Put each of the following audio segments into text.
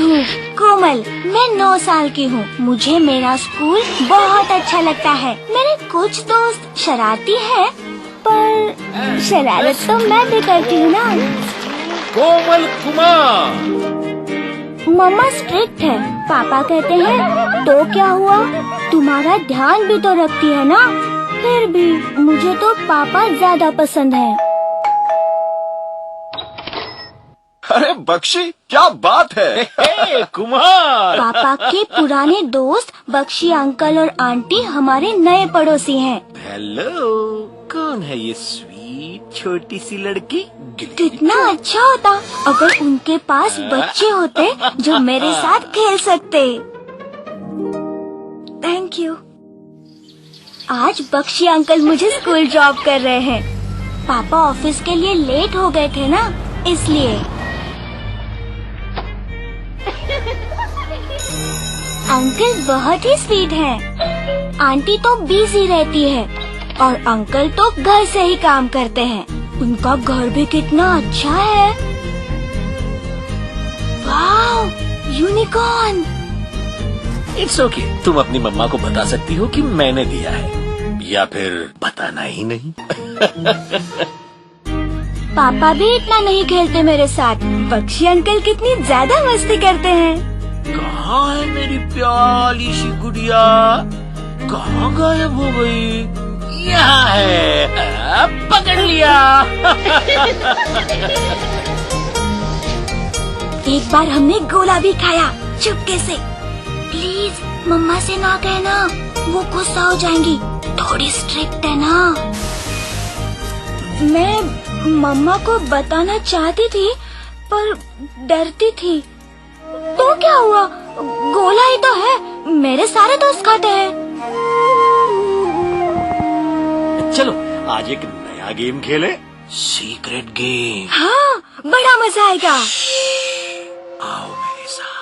हूँ कोमल, मैं 9 साल की हूँ। मुझे मेरा स्कूल बहुत अच्छा लगता है। मेरे कुछ दोस्त शरारती हैं, पर शरारत तो मैं भी करती हूँ ना। कोमल कुमार। मम्मा स्ट्रिक्ट है, पापा कहते हैं तो क्या हुआ, तुम्हारा ध्यान भी तो रखती है ना। फिर भी मुझे तो पापा ज्यादा पसंद है। अरे बख्शी, क्या बात है। हे कुमार। पापा के पुराने दोस्त बख्शी अंकल और आंटी हमारे नए पड़ोसी हैं। हेलो, कौन है ये स्वीट छोटी सी लड़की? कितना अच्छा होता अगर उनके पास बच्चे होते जो मेरे साथ खेल सकते। Thank you. आज बख्शी अंकल मुझे स्कूल ड्रॉप कर रहे हैं। पापा ऑफिस के लिए लेट हो गए थे ना, इसलिए। अंकल बहुत ही स्वीट हैं। आंटी तो बिजी रहती है और अंकल तो घर से ही काम करते हैं। उनका घर भी कितना अच्छा है। Wow, unicorn. इट्स ओके, तुम अपनी मम्मा को बता सकती हो कि मैंने दिया है, या फिर बताना ही नहीं। पापा भी इतना नहीं खेलते मेरे साथ। बख्शी अंकल कितनी ज्यादा मस्ती करते हैं। कहाँ है मेरी प्यारी सी गुड़िया? कहाँ गायब हो गई? यहाँ है, पकड़ लिया। एक बार हमने गोला भी खाया चुपके से। प्लीज मम्मा से ना कहना, वो गुस्सा हो जाएंगी, थोड़ी स्ट्रिक्ट है ना। मैं मम्मा को बताना चाहती थी पर डरती थी। तो क्या हुआ, गोला ही तो है, मेरे सारे दोस्त खाते हैं। चलो आज एक नया गेम खेले, सीक्रेट गेम। हाँ, बड़ा मजा आएगा। आओ मेरे साथ।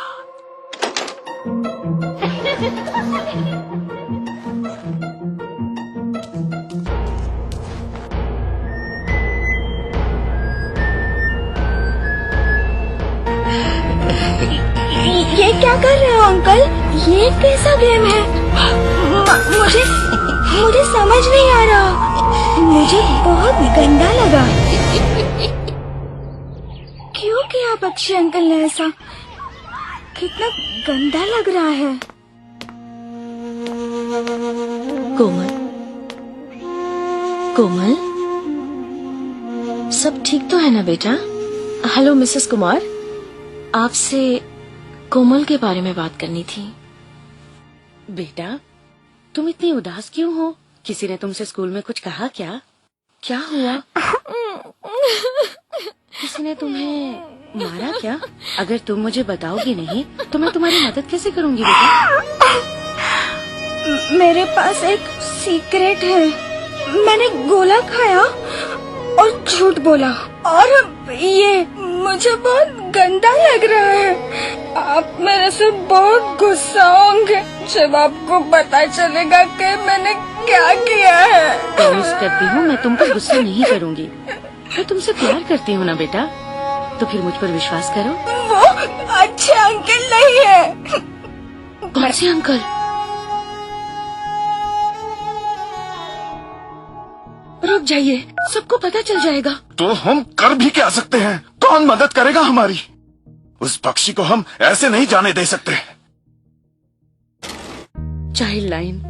ये क्या कर रहे हो अंकल? ये कैसा गेम है? मुझे समझ नहीं आ रहा। मुझे बहुत गंदा लगा। क्यों किया बख्शी अंकल ने ऐसा? कितना गंदा लग रहा है। कोमल, कोमल, सब ठीक तो है ना बेटा? हेलो मिसेस कुमार, आपसे कोमल के बारे में बात करनी थी। बेटा, तुम इतनी उदास क्यों हो? किसी ने तुमसे स्कूल में कुछ कहा क्या? क्या हुआ? किसी ने तुम्हें मारा क्या? अगर तुम मुझे बताओगी नहीं तो मैं तुम्हारी मदद कैसे करूंगी बेटा? मेरे पास एक सीक्रेट है। मैंने गोला खाया और झूठ बोला, और ये मुझे बहुत गंदा लग रहा है। आप मेरे से बहुत गुस्सा होंगे जब आपको पता चलेगा कि मैंने क्या किया है। प्रॉमिस करती हूँ मैं तुम पर गुस्सा नहीं करूंगी। मैं तुमसे प्यार करती हूँ ना बेटा, तो फिर मुझ पर विश्वास करो। वो अच्छे अंकल नहीं है। कौन से अंकल? रुक जाइए, सबको पता चल जाएगा। तो हम कर भी क्या सकते हैं? कौन मदद करेगा हमारी? उस पक्षी को हम ऐसे नहीं जाने दे सकते। चाइल्ड लाइन,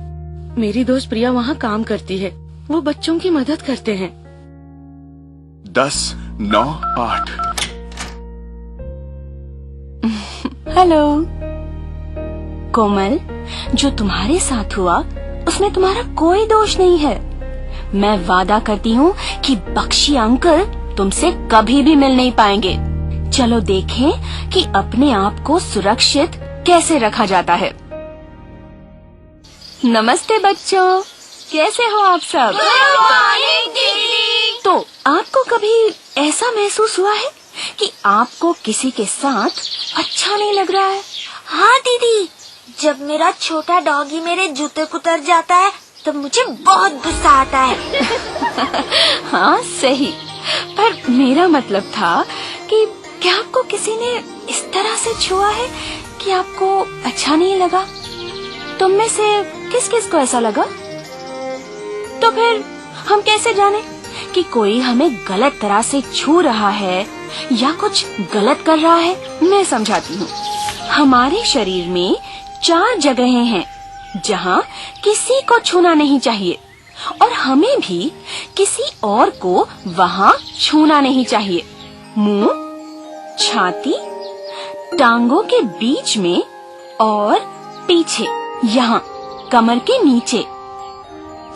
मेरी दोस्त प्रिया वहाँ काम करती है। वो बच्चों की मदद करते हैं। 10, 9, 8। हेलो कोमल, जो तुम्हारे साथ हुआ उसमें तुम्हारा कोई दोष नहीं है। मैं वादा करती हूँ कि बख्शी अंकल तुमसे कभी भी मिल नहीं पाएंगे। चलो देखें कि अपने आप को सुरक्षित कैसे रखा जाता है। नमस्ते बच्चों, कैसे हो आप सब? तो आपको कभी ऐसा महसूस हुआ है कि आपको किसी के साथ अच्छा नहीं लग रहा है? हाँ दीदी, जब मेरा छोटा डॉगी मेरे जूते कुतर जाता है तो मुझे बहुत गुस्सा आता है। हाँ सही, पर मेरा मतलब था कि क्या आपको किसी ने इस तरह से छुआ है कि आपको अच्छा नहीं लगा? तुम में से किस किस को ऐसा लगा? तो फिर हम कैसे जाने कि कोई हमें गलत तरह से छू रहा है या कुछ गलत कर रहा है? मैं समझाती हूँ। हमारे शरीर में 4 जगहें हैं जहाँ किसी को छूना नहीं चाहिए और हमें भी किसी और को वहाँ छूना नहीं चाहिए। मुंह, छाती, टांगों के बीच में और पीछे, यहाँ कमर के नीचे।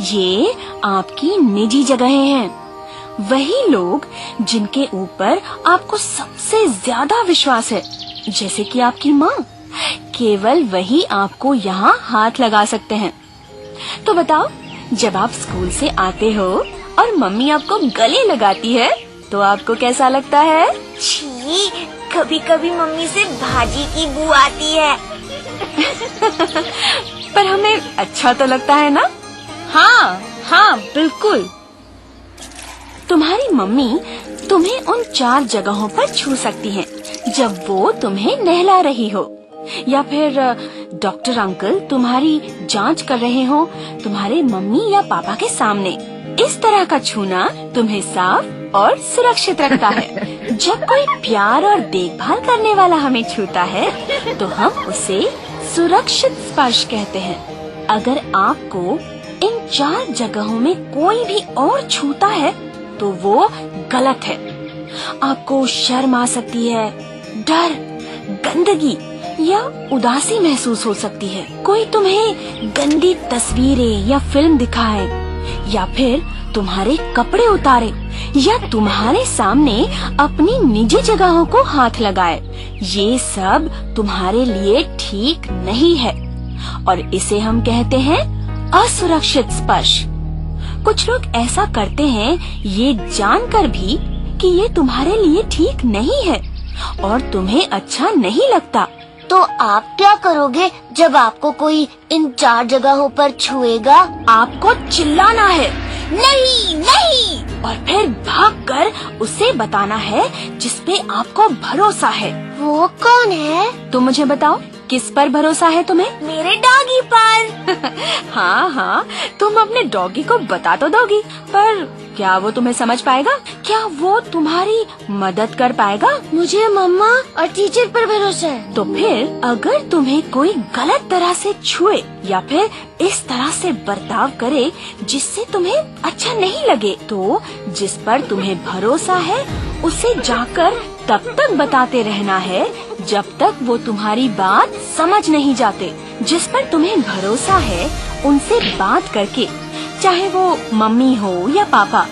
ये आपकी निजी जगहें हैं। वही लोग जिनके ऊपर आपको सबसे ज्यादा विश्वास है, जैसे कि आपकी माँ, केवल वही आपको यहाँ हाथ लगा सकते हैं। तो बताओ, जब आप स्कूल से आते हो और मम्मी आपको गले लगाती है तो आपको कैसा लगता है? छी, कभी कभी मम्मी से भाजी की बू आती है। पर हमें अच्छा तो लगता है ना? हाँ, बिल्कुल। तुम्हारी मम्मी तुम्हें उन 4 जगहों पर छू सकती हैं जब वो तुम्हें नहला रही हो, या फिर डॉक्टर अंकल तुम्हारी जांच कर रहे हो तुम्हारे मम्मी या पापा के सामने। इस तरह का छूना तुम्हें साफ और सुरक्षित रखता है। जब कोई प्यार और देखभाल करने वाला हमें छूता है तो हम उसे सुरक्षित स्पर्श कहते हैं। अगर आपको इन 4 जगहों में कोई भी और छूता है तो वो गलत है। आपको शर्म आ सकती है, डर, गंदगी या उदासी महसूस हो सकती है। कोई तुम्हें गंदी तस्वीरें या फिल्म दिखाए या फिर तुम्हारे कपड़े उतारे या तुम्हारे सामने अपनी निजी जगहों को हाथ लगाए, ये सब तुम्हारे लिए ठीक नहीं है और इसे हम कहते हैं असुरक्षित स्पर्श। कुछ लोग ऐसा करते हैं ये जानकर भी कि ये तुम्हारे लिए ठीक नहीं है और तुम्हें अच्छा नहीं लगता। तो आप क्या करोगे जब आपको कोई इन 4 जगहों पर छुएगा? आपको चिल्लाना है, नहीं नहीं, और फिर भागकर उसे बताना है जिसपे आपको भरोसा है। वो कौन है? तुम मुझे बताओ, किस पर भरोसा है तुम्हें? मेरे डॉगी पर। हाँ, तुम अपने डॉगी को बता तो दोगी, पर क्या वो तुम्हें समझ पाएगा? क्या वो तुम्हारी मदद कर पाएगा? मुझे मम्मा और टीचर पर भरोसा है। तो फिर अगर तुम्हें कोई गलत तरह से छुए या फिर इस तरह से बर्ताव करे जिससे तुम्हें अच्छा नहीं लगे, तो जिस पर तुम्हें भरोसा है उसे जाकर तब तक बताते रहना है जब तक वो तुम्हारी बात समझ नहीं जाते। जिस पर तुम्हें भरोसा है उनसे बात करके, चाहे वो मम्मी हो या पापा,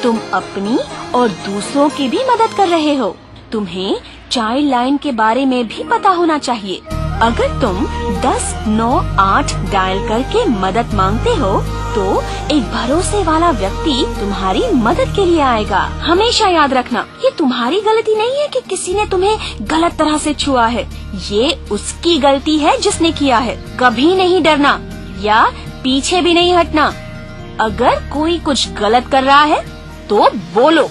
तुम अपनी और दूसरों की भी मदद कर रहे हो। तुम्हें चाइल्ड लाइन के बारे में भी पता होना चाहिए। अगर तुम 1098 डायल करके मदद मांगते हो तो एक भरोसे वाला व्यक्ति तुम्हारी मदद के लिए आएगा। हमेशा याद रखना, ये तुम्हारी गलती नहीं है कि किसी ने तुम्हें गलत तरह से छुआ है, ये उसकी गलती है जिसने किया है। कभी नहीं डरना या पीछे भी नहीं हटना। अगर कोई कुछ गलत कर रहा है तो बोलो।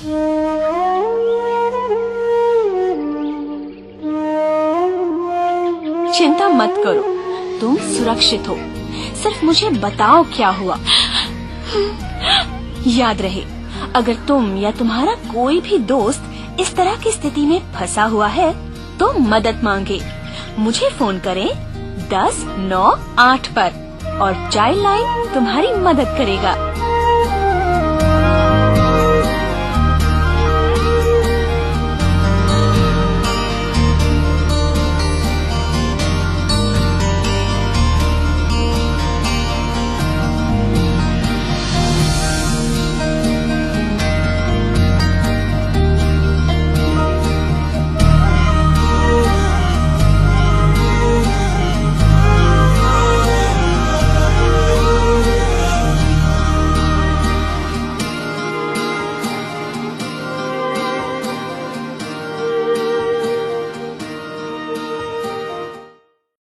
चिंता मत करो, तुम सुरक्षित हो। सिर्फ मुझे बताओ क्या हुआ। याद रहे, अगर तुम या तुम्हारा कोई भी दोस्त इस तरह की स्थिति में फंसा हुआ है तो मदद मांगे। मुझे फोन करें 1098 पर और चाइल्ड लाइन तुम्हारी मदद करेगा।